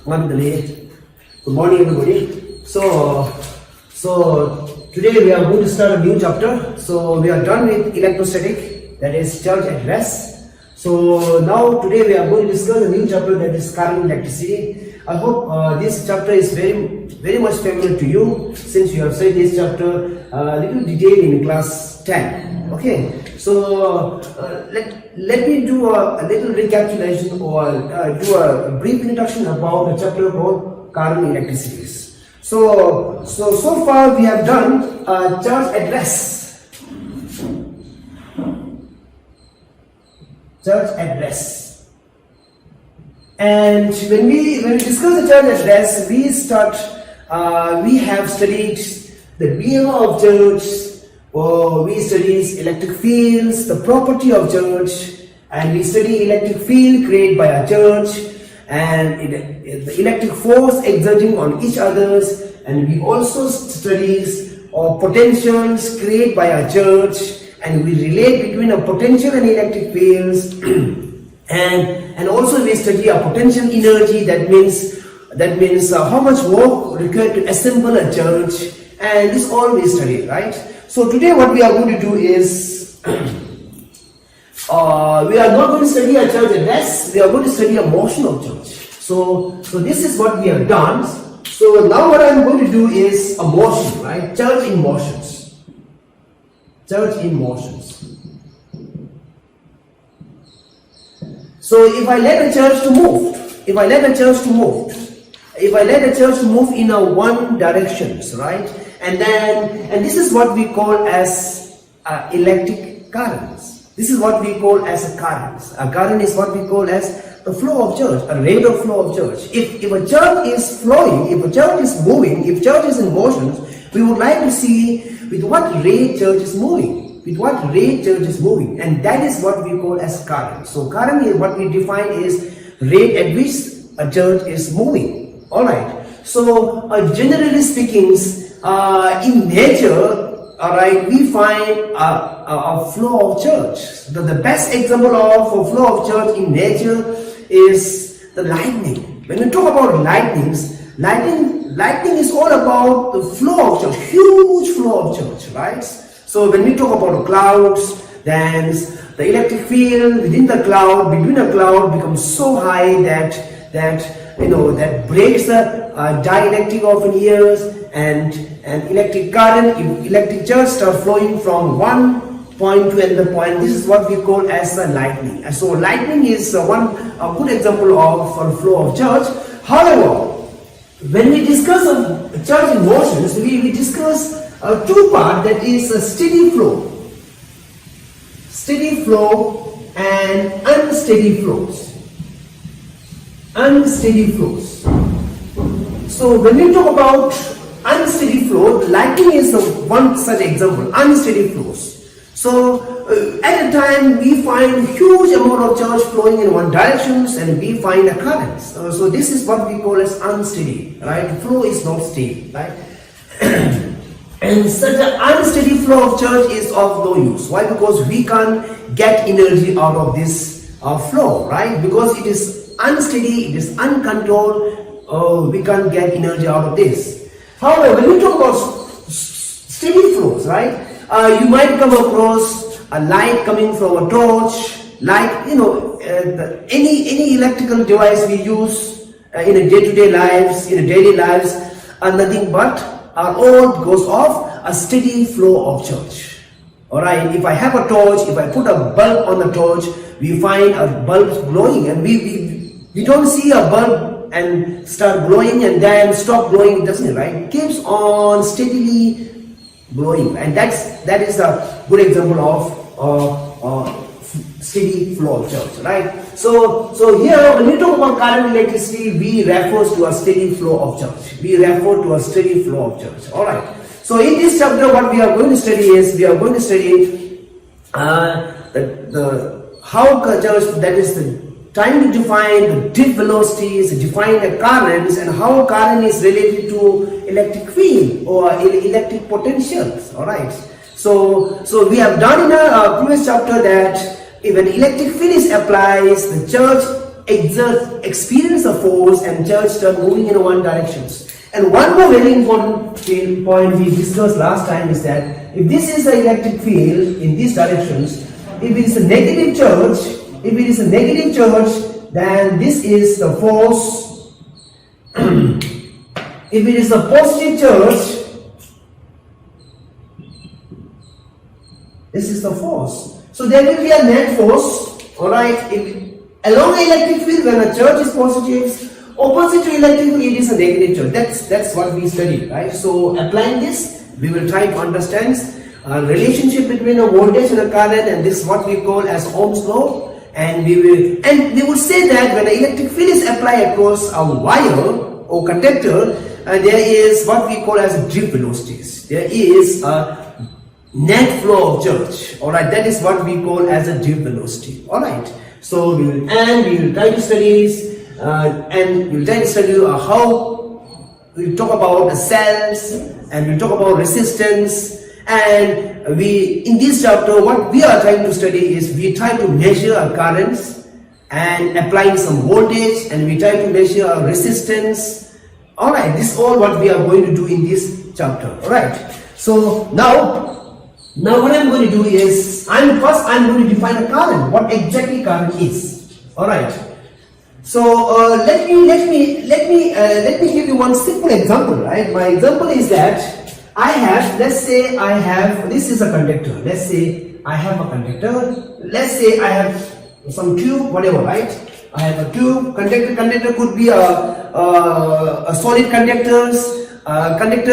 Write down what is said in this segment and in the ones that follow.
Good morning, everybody. So today we are going to start a new chapter. So we are done with electrostatic, that is charge at rest. So now today we are going to discuss a new chapter, that is current electricity. I hope this chapter is very much familiar to you, since you have studied this chapter a little detail in class 10. Okay, so let me do a little recapitulation or do a brief introduction about the chapter called current electricities. So far we have done charge at rest. Charge at rest. And when we discuss the charge at rest, we have studied the behavior of charge. We study electric fields, the property of charge, and we study electric field created by a charge, and the electric force exerting on each others, and we also study potentials created by a charge, and we relate between a potential and electric fields, and also we study a potential energy. That means how much work required to assemble a charge, and this all we study, right? So today what we are going to do is, we are not going to study a charge at rest, we are going to study a motion of charge. So this is what we have done. So now what I am going to do is a motion, right? Charge in motions. Charge in motions. So if I let a charge to move, if I let a charge to move in a one directions, right? And this is what we call as electric currents. This is what we call as a current. A current is what we call as the flow of charge, a rate of flow of charge. If a charge is flowing, if a charge is moving, if charge is in motion, we would like to see with what rate charge is moving. With what rate charge is moving, and that is what we call as current. So current is what we define is rate at which a charge is moving. Alright. So generally speaking, in nature, alright, we find a flow of charge. The best example of a flow of charge in nature is the lightning. When we talk about lightning is all about the flow of charge, huge flow of charge, right? So when we talk about the clouds, then the electric field within the cloud, between the cloud becomes so high that breaks the dielectric of an ears, and electric current, electric charge start flowing from one point to another point. This is what we call as a lightning. So lightning is a good example of a flow of charge. However, when we discuss charge in motions, we discuss two parts, that is a steady flow and unsteady flows. Unsteady flows. So when we talk about unsteady flow, lightning is one such example, unsteady flows. So at a time we find huge amount of charge flowing in one direction, and we find a current. So this is what we call as unsteady, right? Flow is not steady, right? And such an unsteady flow of charge is of no use. Why? Because we can't get energy out of this flow, right? Because it is unsteady, it is uncontrolled. We can't get energy out of this. However, when we talk about steady flows, right? You might come across a light coming from a torch, like any electrical device we use in a day-to-day lives, in a daily lives, are nothing but all because of a steady flow of charge. Alright, if I have a torch, if I put a bulb on the torch, we find a bulb glowing, and we don't see a bulb and start glowing and then stop glowing, doesn't it, right? It keeps on steadily glowing, and that is a good example of steady flow of charge, right? So here when we talk about current electricity, we refer to a steady flow of charge. We refer to a steady flow of charge. Alright. So in this chapter, what we are going to study is, we are going to study how charge, that is the trying to define the dip velocities, define the currents, and how current is related to electric field or electric potentials. Alright. So we have done in our previous chapter that if an electric field is applied, the charge experience the force and church start moving in one direction. And one more very important point we discussed last time is that if this is the electric field in these directions, if it is a negative charge, then this is the force. If it is a positive charge, this is the force. So there will be a net force, alright. Along the electric field, when a charge is positive, opposite to electric field is a negative charge. That's what we studied, right? So applying this, we will try to understand a relationship between a voltage and a current, and this is what we call as Ohm's law. And we will say that when an electric field is applied across a wire or conductor, there is what we call as drift velocities. There is a net flow of charge. Alright, that is what we call as a drift velocity. Alright. So we will try to study how we'll talk about the cells, and we'll talk about resistance, and in this chapter what we are trying to study is we try to measure our currents and applying some voltage, and we try to measure our resistance. Alright, this is all what we are going to do in this chapter. Alright, so now what I'm going to do is I'm going to define a current, what exactly current is. Alright, so let me give you one simple example. Right, my example is that let's say this is a conductor. Let's say I have a conductor. Let's say I have some tube, whatever, right? I have a tube. Conductor could be a solid conductor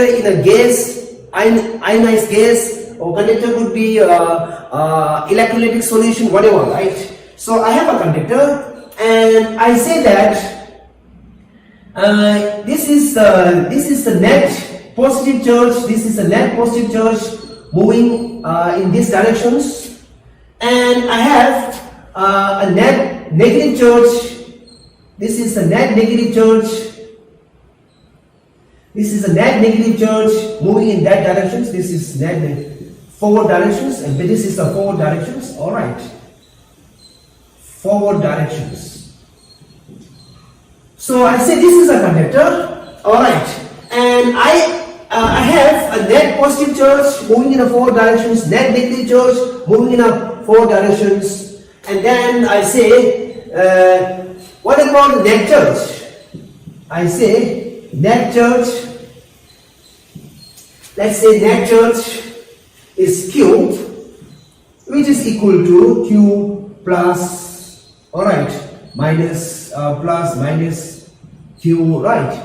in a gas, ionized gas, or conductor could be electrolytic solution, whatever, right? So I have a conductor, and I say that this is the net positive charge. This is the net positive charge moving in these directions, and I have a net negative charge. This is the net negative charge. This is a net negative charge moving in that directions. This is net forward directions, and this is the forward directions. All right, forward directions. So I say this is a conductor. All right, and I have a net positive charge moving in a forward directions, net negative charge moving in a forward directions, and then I say, what about the net charge? I say net charge. Let's say net charge is Q, which is equal to Q plus, alright, minus plus minus Q, right?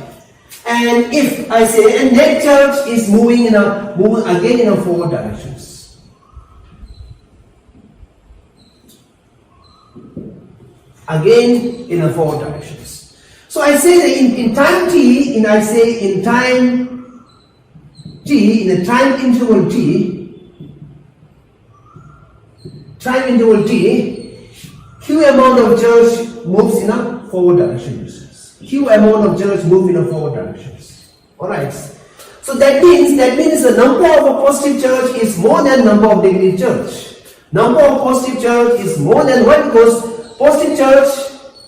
And if I say a net charge is moving again in a forward directions. Again in a forward directions. So I say that in time t, in the time interval t, Q amount of charge moves in a forward direction. Q amount of charge move in a forward directions. Alright. So that means the number of a positive charge is more than number of negative charge. Number of positive charge is more than 1, because positive charge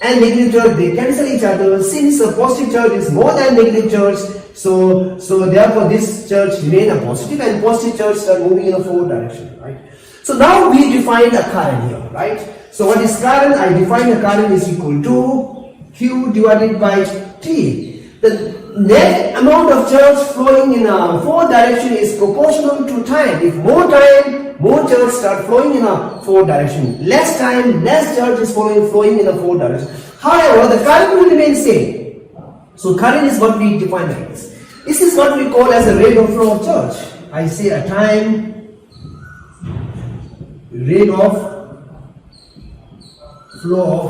and negative charge, they cancel each other. Since a positive charge is more than negative charge, so therefore this charge remain a positive, and positive charge start moving in a forward direction, right? So now we define a current here, right? So what is current? I define a current is equal to Q divided by T. The net amount of charge flowing in a forward direction is proportional to time. If more time, more charge start flowing in a forward direction. Less time, less charge is flowing in a forward direction. However, the current will remain same. So current is what we define like this. This is what we call as a rate of flow of charge. I say a time rate of flow of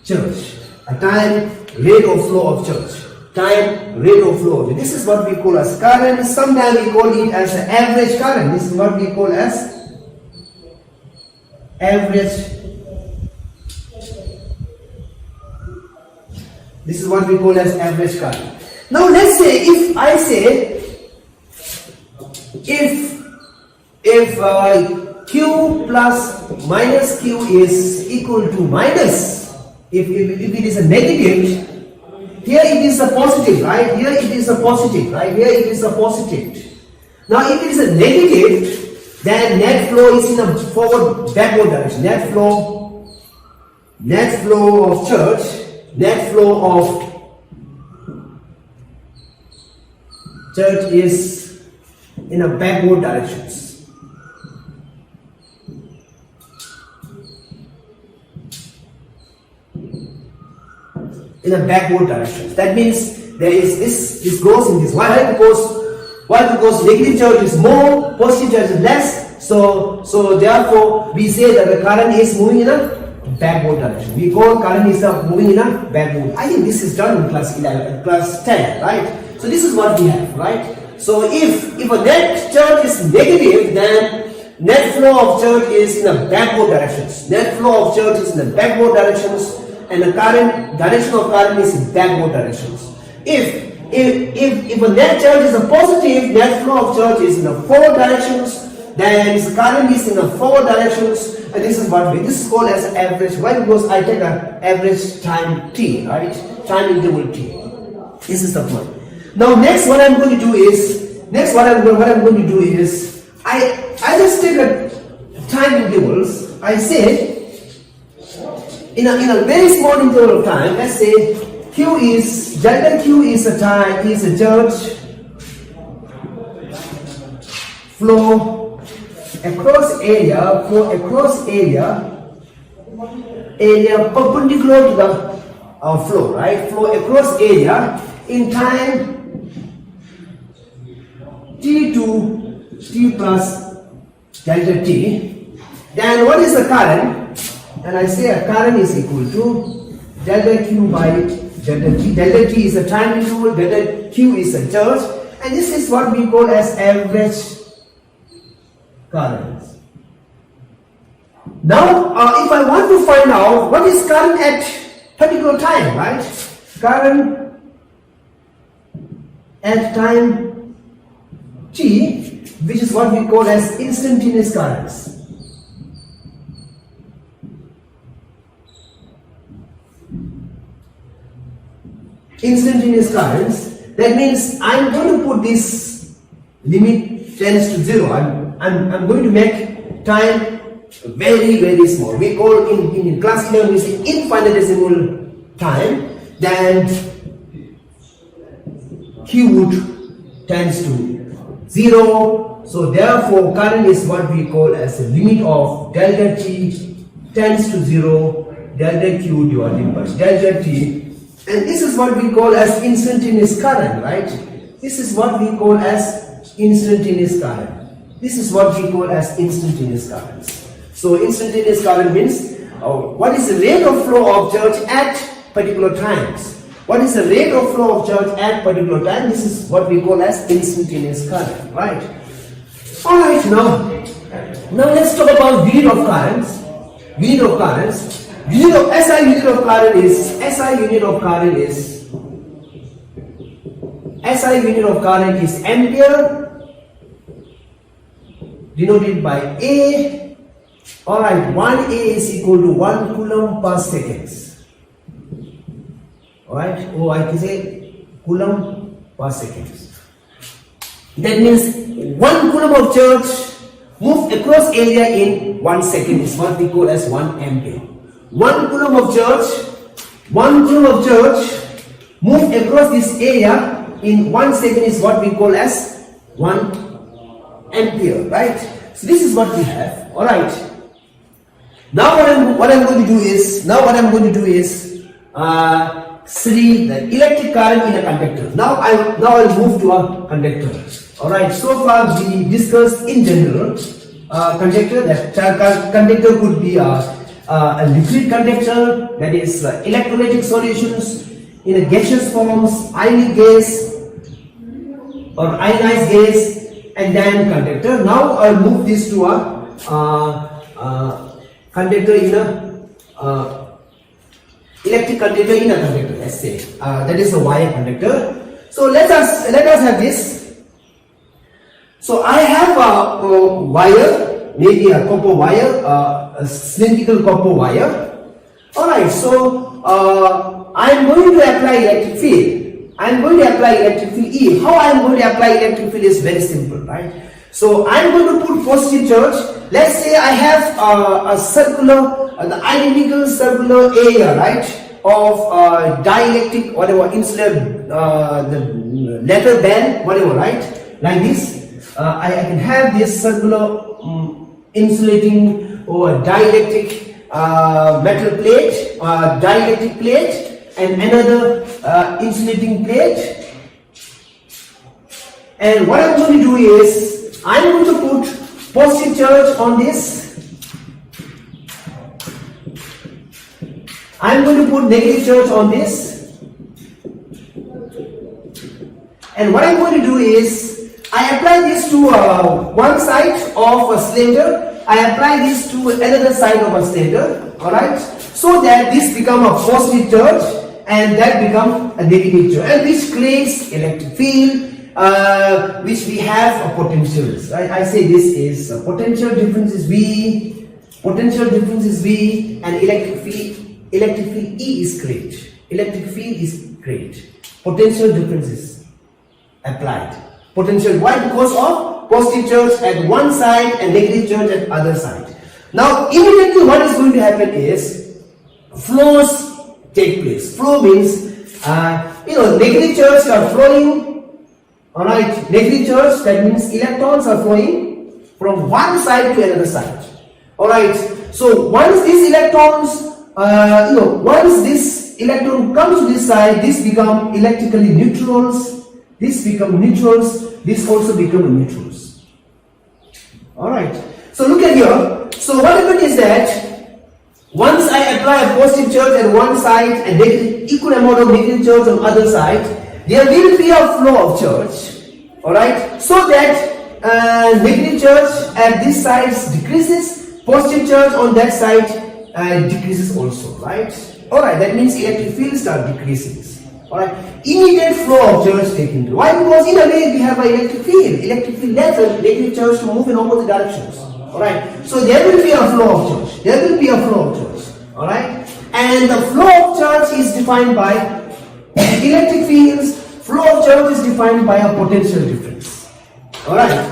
charge. A time rate of flow of charge. Time rate of flow. This is what we call as current. Sometimes we call it as an average current. This is what we call as average. This is what we call as average current. Now let's say if I say if Q plus minus Q is equal to minus. If it is a negative, here it is a positive, right? Here it is a positive, right? Here it is a positive. Now if it is a negative, then net flow is in a forward backward direction. Net flow of church is in a backward directions. In a backward direction. That means there is this goes in this. Why? Because negative charge is more, positive charge is less. So therefore we say that the current is moving in a backward direction. We call current is moving in a backward. I think this is done in class 11, class 10, right? So this is what we have, right? So if a net charge is negative, then net flow of charge is in a backward directions. Net flow of charge is in the backward directions. And the direction of current is in backward directions. If a net charge is a positive, net flow of charge is in the forward directions, then the current is in the forward directions, and this is called as average. Why? Because I take an average time t, right? Time interval t. This is the point. Now next what I'm going to do is I just take a time intervals. I say in a very small interval of time, let's say delta Q is a charge flow across area perpendicular to the flow, right? Flow across area in time t to t plus delta t. Then what is the current? And I say a current is equal to delta Q by delta T. Delta T is a time interval, delta Q is a charge, and this is what we call as average current. Now, if I want to find out what is current at particular time, right? Current at time t, which is what we call as instantaneous currents. Instantaneous currents, that means I'm going to put this limit tends to 0. I'm going to make time very, very small. We call in class 11 we say infinitesimal time. Then Q would tends to 0. So therefore current is what we call as a limit of delta T tends to 0, delta Q divided by delta T. And this is what we call as instantaneous current, right? This is what we call as instantaneous current. This is what we call as instantaneous currents. So instantaneous current means what is the rate of flow of charge at particular times. What is the rate of flow of charge at particular time? This is what we call as instantaneous current, right? Alright, now let's talk about unit of currents. Unit of currents. SI unit of current is ampere, denoted by A. Alright, 1 A is equal to 1 coulomb per second. Alright, or I can say coulomb per second. That means 1 coulomb of charge moved across area in 1 second is what we call as 1 ampere. 1 coulomb of charge moved across this area in 1 second is what we call as 1 ampere, right? So this is what we have. All right. Now what I'm going to do is study the electric current in a conductor. Now I'll move to a conductor. All right. So far we discussed in general conductor. That conductor could be a liquid conductor, that is electrolytic solutions in a gaseous forms, ionic gas or ionized gas, and then conductor. Now I'll move this to a conductor in a electric conductor in a conductor. Let's say that is a wire conductor. So let us have this. So I have a wire maybe a copper wire, a cylindrical copper wire. Alright, so I'm going to apply electric field. I'm going to apply electric field E. How I'm going to apply electric field is very simple, right? So I'm going to put positive charge. Let's say I have a circular, the identical circular area, right, of dielectric, whatever, insulator, the leather band, whatever, right, like this. I can have this circular insulating or dielectric metal plate, dielectric plate, and another insulating plate. And what I'm going to do is, I'm going to put positive charge on this. I'm going to put negative charge on this. And what I'm going to do is, I apply this to one side of a cylinder. I apply this to another side of a cylinder, alright, so that this become a positive charge and that become a negative charge, and which creates electric field, which we have a potentials. I say this is a potential difference is V, potential difference is V, and electric field E is created. Electric field is created. Potential difference is applied. Potential, why? Because of positive charge at one side and negative charge at other side. Now immediately what is going to happen is flows take place. Flow means negative charge are flowing, alright, negative charge, that means electrons are flowing from one side to another side, alright. So once these electrons once this electron comes to this side, this become electrically neutrals, this become neutrals, this also become neutrals. Alright, so look at here. So what happened is that once I apply a positive charge at one side and equal amount of negative charge on other side, there will be a flow of charge, alright, so that negative charge at this side decreases, positive charge on that side decreases also, right? Alright, that means electric field start decreasing. Alright, immediate flow of charge taken place. Why? Because in a way we have an electric field level, negative charge to move in opposite directions. Alright, so there will be a flow of charge. There will be a flow of charge. Alright, and the flow of charge is defined by electric fields. Flow of charge is defined by a potential difference. Alright.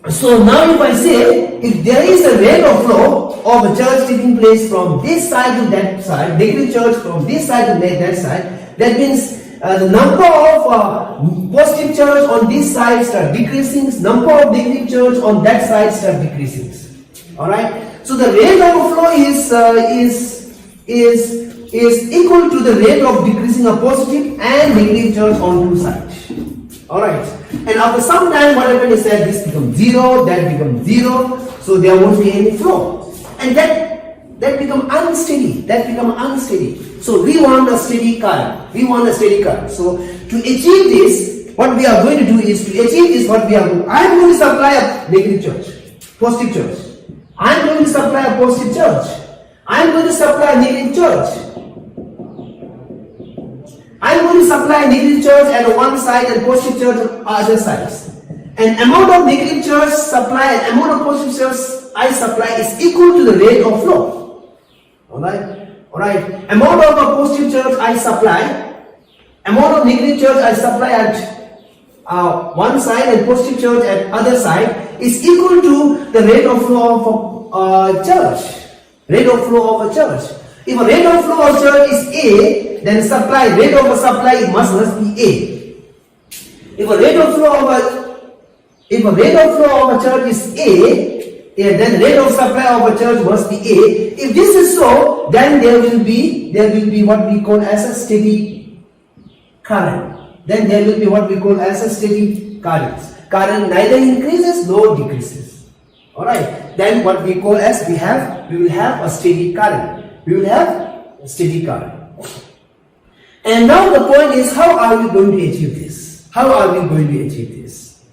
So now if I say, if there is a rate of flow of a charge taking place from this side to that side, negative charge from this side to that side, that means the number of positive charge on this side start decreasing, number of negative charge on that side start decreasing. Alright, so the rate of flow is equal to the rate of decreasing of positive and negative charge on two sides. Alright, and after some time what happens is that this becomes 0, that becomes 0, so there won't be any flow, and that become unsteady. So we want a steady current. So to achieve this, what we are going to do is, I'm going to supply a negative charge, positive charge. I'm going to supply a positive charge. I'm going to supply a negative charge. I'm going to supply negative charge at one side and positive charge on other sides. And amount of negative charge supply and amount of positive charge I supply is equal to the rate of flow. Alright. Amount of positive charge I supply, amount of negative charge I supply at one side and positive charge at other side is equal to the rate of flow of charge. Rate of flow of a charge. If a rate of flow of charge is A, then rate of supply must be A. If a rate of flow of a charge is A, then rate of supply of a charge must be A. If this is so, then there will be what we call as a steady current. Current neither increases nor decreases. Alright. Then what we call as we will have a steady current. And now the point is, how are we going to achieve this?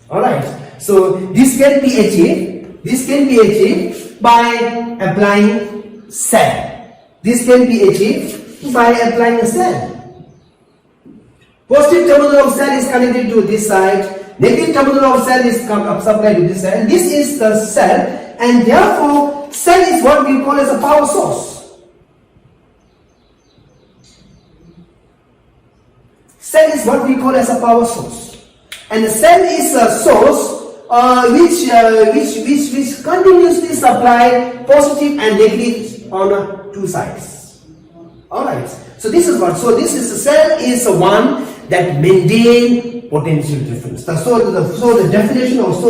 Alright, so this can be achieved by applying cell. Positive terminal of cell is connected to this side, Negative terminal of cell is supplied to this cell, and this is the cell, and therefore cell is what we call as a power source. Cell is what we call as a power source, and the cell is a source which continuously supply positive and negative on two sides. All right. So this is what. So this is the cell is the one that maintain potential difference. So the definition of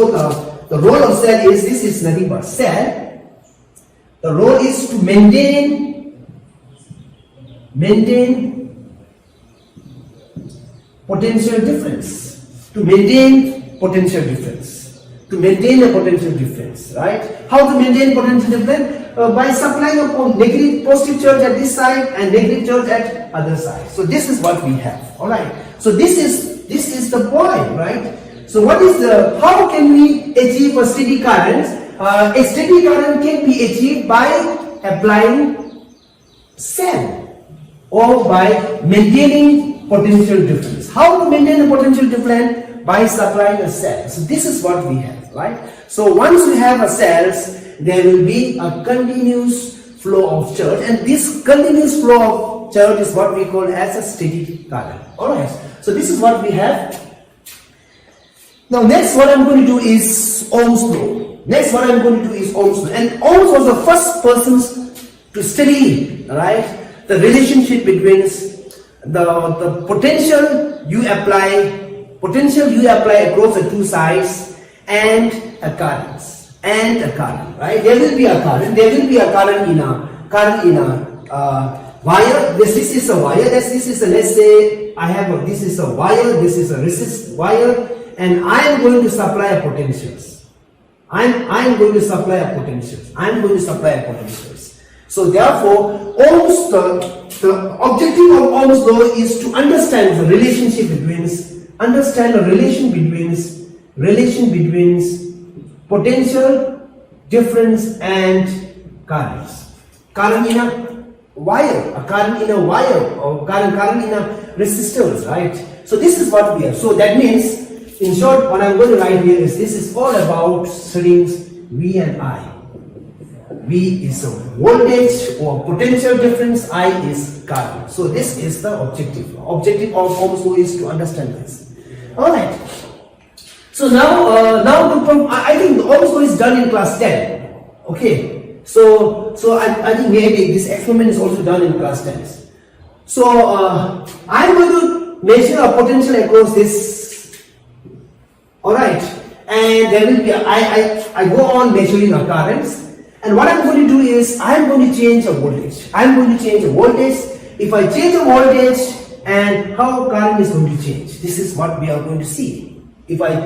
the role of cell is, this is nothing but cell. The role is to maintain potential difference. To maintain potential difference. To maintain a potential difference, right? How to maintain potential difference? By supplying a negative positive charge at this side and negative charge at other side. So this is what we have. All right. So this is the point, right? So what is how can we achieve a steady current? A steady current can be achieved by applying cell or by maintaining potential difference. How to maintain a potential difference? By supplying a cell. So this is what we have, right? So once we have a cells, there will be a continuous flow of charge, and this continuous flow of charge is what we call as a steady current. Alright, so this is what we have. Now next what I'm going to do is Ohm's law. Next what I'm going to do is Ohm's law. And Ohms was the first person to study, right, the relationship between the potential you apply across the two sides and a current. Right? There will be a current in a wire. This is a wire. This is a, let's say I have this is a wire. This is a resist wire, and I am going to supply a potentials. I'm going to supply a potentials. So therefore, Ohm's the objective of Ohm's law is to understand the relationship between potential difference and currents. Current in a wire, or current in a resistors, right? So this is what we have. So that means, in short, what I'm going to write here is, this is all about strings V and I. V is a voltage or potential difference, I is current. So this is the objective. Objective of Ohm's law is to understand this. Alright. So now, I think Ohm's law is done in class 10. Okay. So I think maybe this experiment is also done in class 10. So I'm going to measure a potential across this. Alright. And there will be I go on measuring a currents. And what I'm going to do is, I'm going to change a voltage. If I change a voltage, and how current is going to change, this is what we are going to see. If I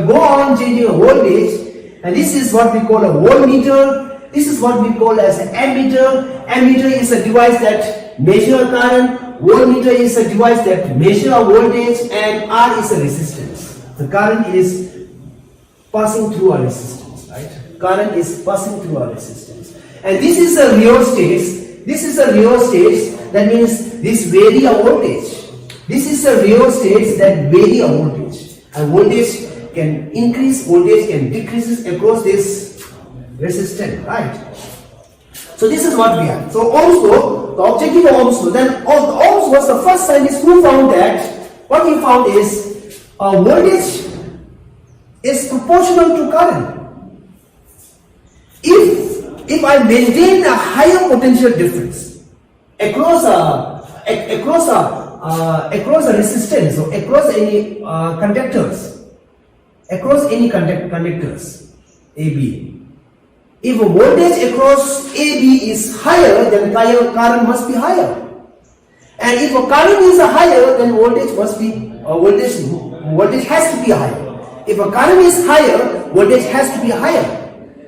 go on changing a voltage, and this is what we call a voltmeter. This is what we call as an ammeter. Ammeter is a device that measures current. Voltmeter is a device that measures a voltage, and R is a resistance. The current is passing through a resistance, right? Current is passing through a resistance, and this is a rheostat. That means this vary a voltage. This is a rheostat that vary a voltage. And voltage can increase, voltage can decrease across this resistance, right? So this is what we have. So Ohm's law, the objective of Ohm's law. Then Ohm's was the first scientist who found that. What he found is voltage is proportional to current. If I maintain a higher potential difference across a resistance or across any conductors, AB, if a voltage across AB is higher, then current must be higher, and if a current is higher, then voltage has to be higher. If a current is higher, voltage has to be higher.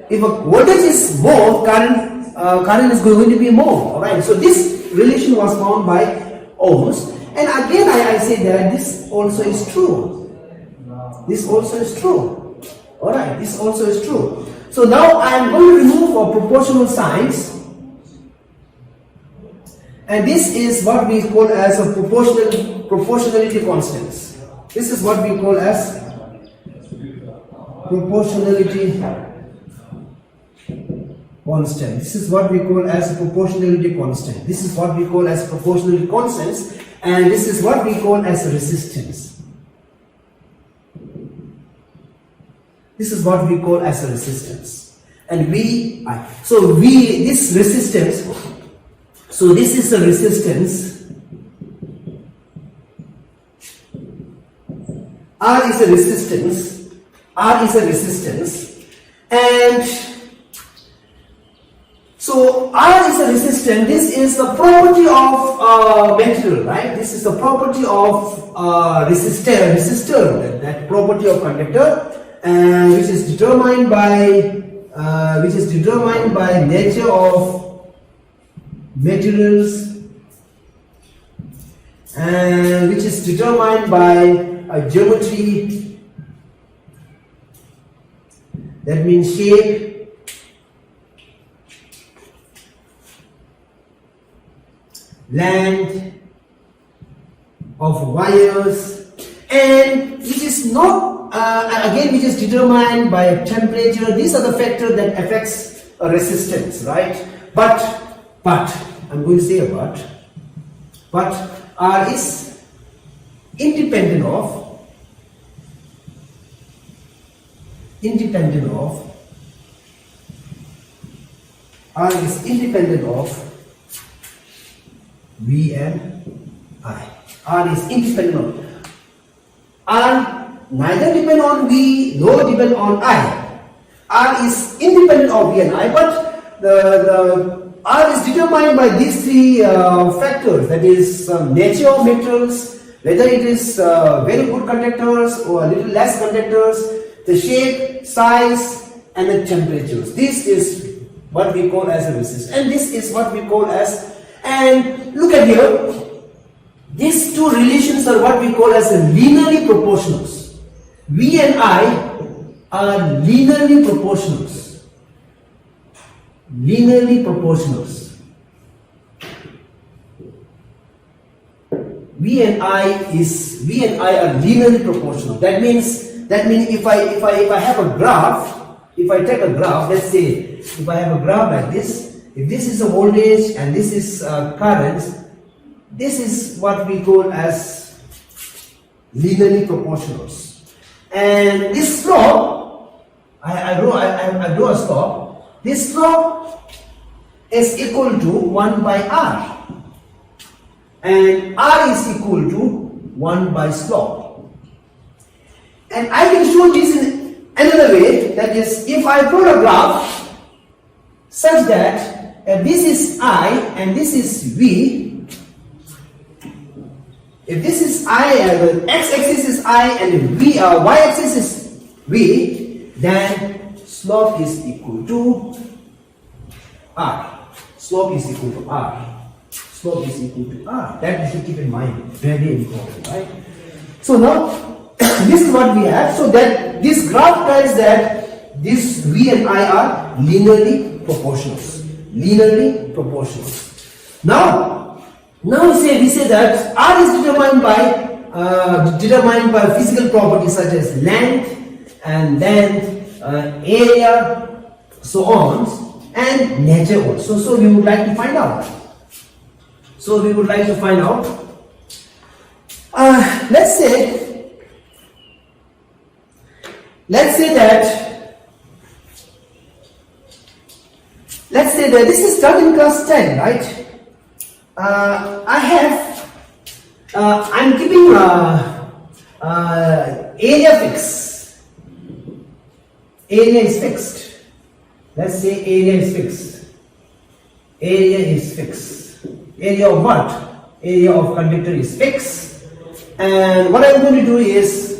If a voltage is more, current is going to be more. Alright, so this relation was found by Ohm's, and again I say that this also is true. Alright, this also is true. So now I am going to remove our proportional signs, and this is what we call as a proportionality constants. This is what we call as proportionality constant. This is what we call as proportionality constant. This is what we call as proportionality constants, and this is what we call as resistance. This is what we call as a resistance. And this resistance, so this is a resistance. R is a resistance. R is a resistance. And so R is a resistance. This is the property of material, right? This is the property of resistor, that property of conductor, and which is determined by nature of materials, and which is determined by geometry. That means shape, length of wires, and which is not again which is determined by temperature. These are the factors that affects a resistance, right? But I'm going to say a but R is independent of R is independent of V and I. R is independent of R, neither depend on V nor depend on I. R is independent of V and I, but the R is determined by these three factors, that is nature of metals, whether it is very good conductors or a little less conductors, the shape, size, and the temperatures. This is what we call as a resistance, and this is what we call as, and look at here, these two relations are what we call as a linearly proportionals. V and I are linearly proportionals. Linearly proportionals. V and I are linearly proportional. That means if I have a graph, if I take a graph, let's say if I have a graph like this, if this is a voltage and this is current, this is what we call as linearly proportionals. And this slope, I draw a slope. This slope is equal to 1 by R, and R is equal to 1 by slope. And I can show this in another way, that is, if I plot a graph such that this is I and this is V. If this is I, the x-axis is I and V, y-axis is V, then slope is equal to R. Slope is equal to R. Slope is equal to R. That you should keep in mind. Very important, right? So now, this is what we have. So that this graph tells that this V and I are linearly proportionals. Linearly proportionals. Now we say that R is determined by physical properties such as length, area, so on, and nature also. So we would like to find out. Let's say that this is done in class 10, right? I'm keeping area fixed. Area is fixed. Let's say area is fixed. Area is fixed. Area of what? Area of conductor is fixed. And what I'm going to do is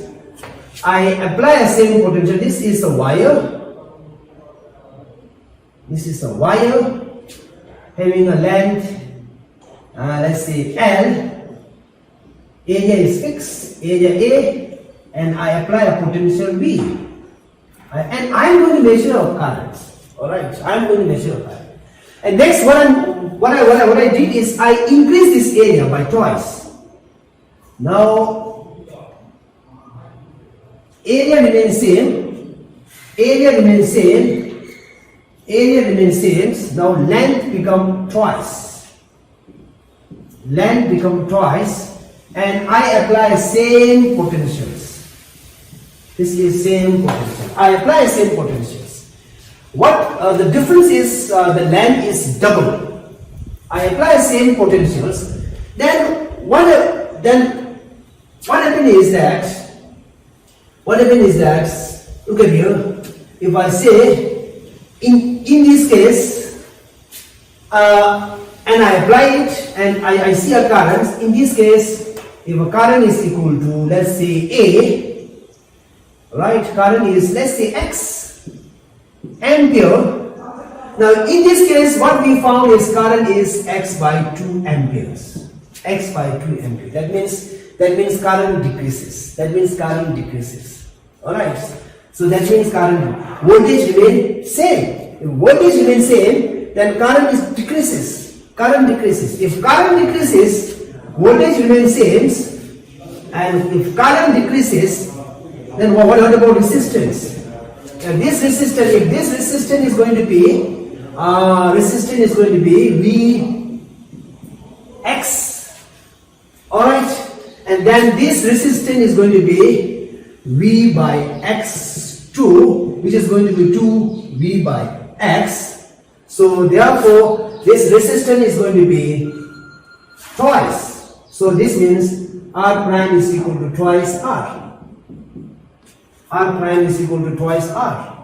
I apply a same potential. This is a wire. This is a wire having a length, let's say L. Area is fixed, area A, and I apply a potential V. And I'm going to measure a current. Alright, I'm going to measure a current. And next, what I did is I increase this area by twice. Now area remains same, area remains same, area remains same. Now length become twice, length become twice, and I apply same potentials. This is same potential. I apply same potentials. What the difference is, the length is double. I apply same potentials. Then what happens is that, look at here. If I say in this case, and I apply it, and I see a current. In this case, if a current is equal to, let's say A, right? Current is, let's say, X ampere. Now in this case, what we found is current is X by 2 amperes. X by 2 amperes. That means current decreases. That means current decreases. Alright. So that means current voltage remains same. If voltage remains same, then current is decreases. Current decreases. If current decreases, voltage remains same. And if current decreases, then what about resistance? If this resistance is going to be Vx, alright, and then this resistance is going to be V by X2, which is going to be 2V by X. So therefore this resistance is going to be twice. So this means R prime is equal to twice R. R prime is equal to twice R.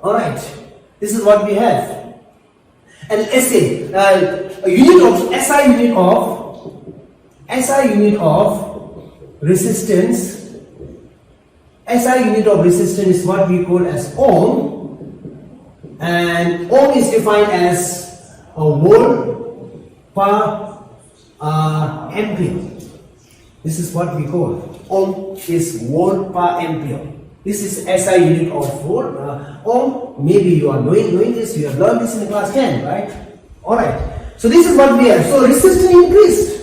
Alright. This is what we have. And SA, a unit of SI unit of resistance. SI unit of resistance is what we call as ohm, and ohm is defined as a volt per ampere. This is what we call ohm is volt per ampere. This is SI unit of volt. Ohm, maybe you are knowing this, you have learned this in class 10, right? Alright. So this is what we have. So resistance increased.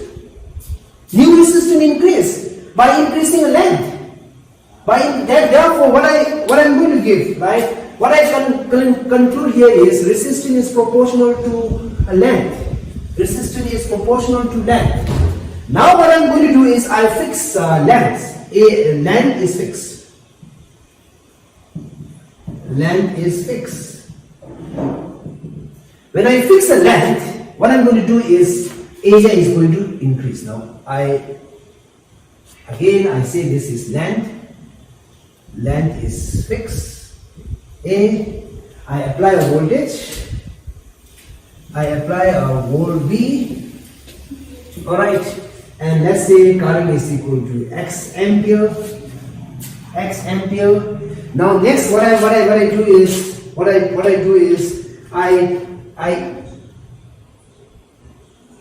New resistance increased by increasing the length. By that, therefore, what I'm going to give, right? What I can conclude here is resistance is proportional to a length. Resistance is proportional to length. Now what I'm going to do is I fix length. Length is fixed. Length is fixed. When I fix the length, what I'm going to do is area is going to increase. Now I say this is length. Length is fixed. I apply a voltage. I apply a volt V. Alright. And let's say current is equal to X ampere. X ampere. Now next what I do is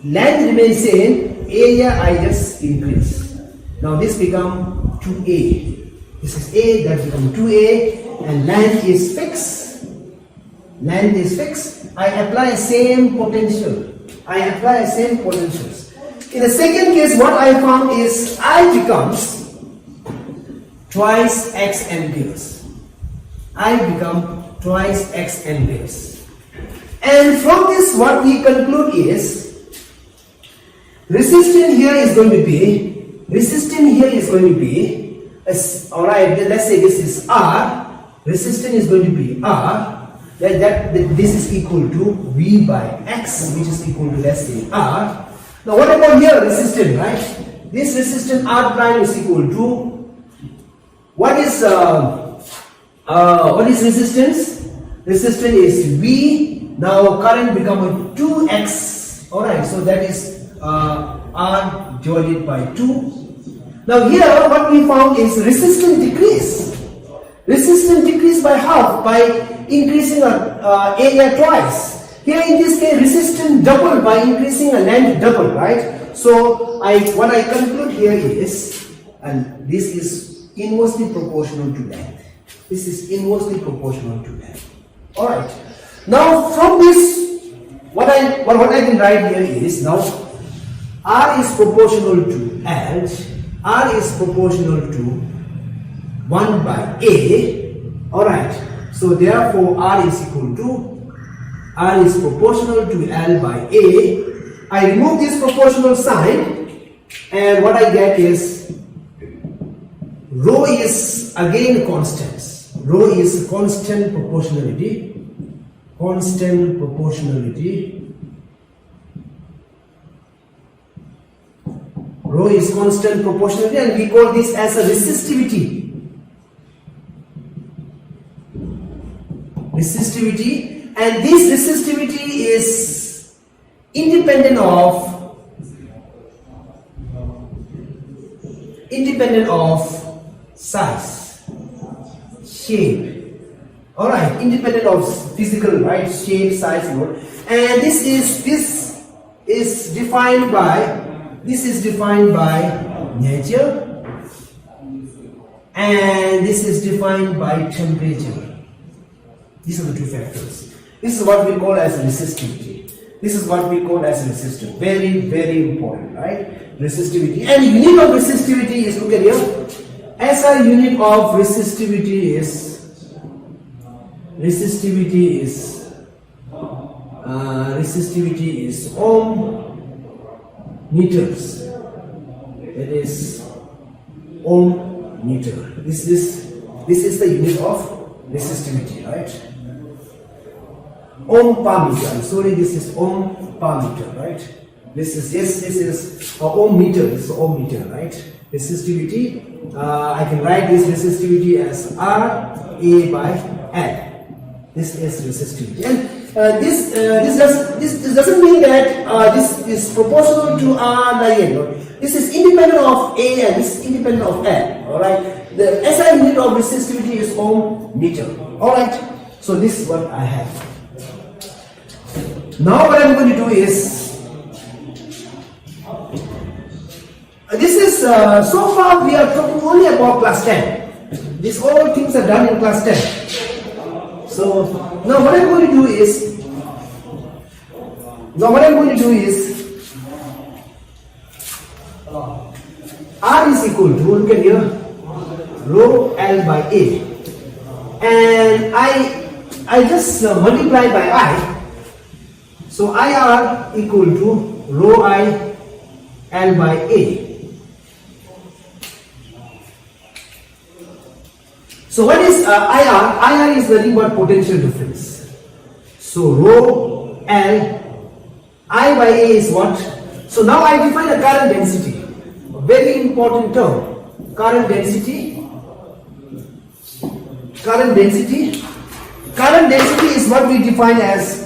length remains same, area I just increase. Now this become 2A. This is A, that become 2A, and length is fixed. Length is fixed. I apply same potential. I apply same potentials. In the second case, what I found is I becomes twice X amperes. I become twice X amperes. And from this what we conclude is resistance here is going to be alright, let's say this is R, resistance is going to be R, this is equal to V by X, which is equal to, let's say, R. Now what about here resistance, right? This resistance R prime is equal to, what is resistance? Resistance is V. Now current become 2X. Alright, so that is R divided by 2. Now here what we found is resistance decrease. Resistance decrease by half by increasing area twice. Here in this case resistance double by increasing a length double, right? So what I conclude here is, and this is inversely proportional to length. This is inversely proportional to length. Alright. Now from this, what I can write here is, now R is proportional to L, R is proportional to 1 by A. Alright, so therefore R is equal to, R is proportional to L by A. I remove this proportional sign and what I get is rho is again constant. Rho is constant proportionality. Constant proportionality. Rho is constant proportionality and we call this as a resistivity. Resistivity, and this resistivity is independent of size, shape. Alright, independent of physical, right, shape, size, and this is defined by nature, and this is defined by temperature. These are the two factors. This is what we call as resistivity. This is what we call as resistive. Very, very important, right? Resistivity. And unit of resistivity is, look at here. SI unit of resistivity is ohm meters. That is ohm meter. This is the unit of resistivity, right? Ohm per meter. I'm sorry, this is ohm per meter, right? This is ohm meter. This is ohm meter, right? Resistivity. I can write this resistivity as R A by L. This is resistivity, and this doesn't mean that this is proportional to R by L. This is independent of A and this is independent of L. All right. The SI unit of resistivity is ohm meter. All right. So this is what I have. Now what I'm going to do is, this is, so far we are talking only about class 10. These all things are done in class 10. So now what I'm going to do is, R is equal to, look at here, rho L by A, and I just multiply by I. So IR equal to rho I L by A. So what is IR? IR is nothing but potential difference. So rho L I by A is what? So now I define a current density. A very important term. Current density. Current density. Current density is what we define as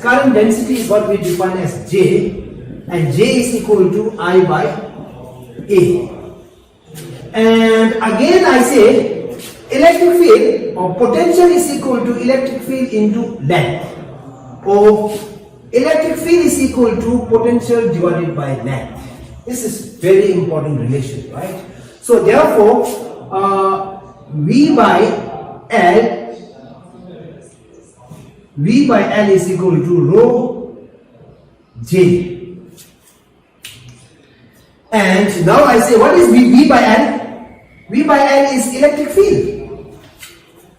J, and J is equal to I by A. And again I say electric field or potential is equal to electric field into length, or electric field is equal to potential divided by length. This is very important relation, right? So therefore V by L is equal to rho J. And now I say, what is V by L? V by L is electric field.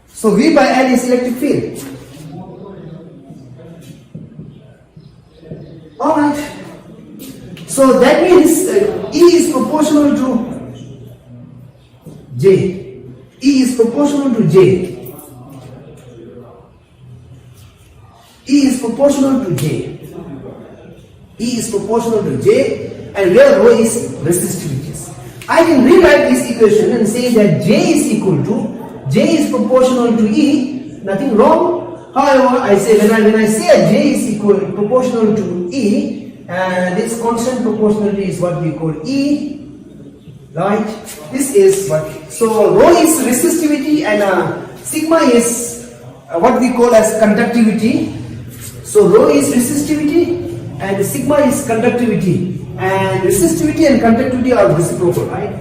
So V by L is electric field. Alright. So that means E is proportional to J. E is proportional to J. E is proportional to J. E is proportional to J, and where rho is resistivities. I can rewrite this equation and say that J is proportional to E. Nothing wrong. However, I say when I say J is proportional to E, this constant proportionality is what we call E. Right? This is what. So rho is resistivity and sigma is what we call as conductivity. So rho is resistivity and sigma is conductivity, and resistivity and conductivity are reciprocal, right?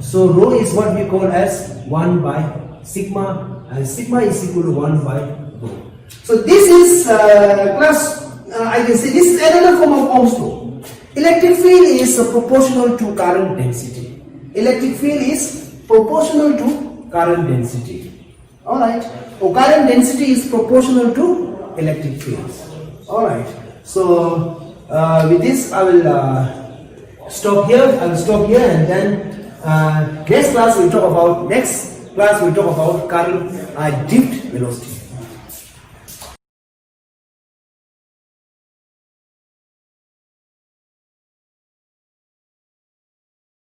So rho is what we call as 1 by sigma, and sigma is equal to 1 by rho. So this is I can say this is another form of Ohm's law. Electric field is proportional to current density. Electric field is proportional to current density. Alright. Oh, current density is proportional to electric fields. Alright. So with this I will stop here. I will stop here, and then next class we'll talk about current drift velocity.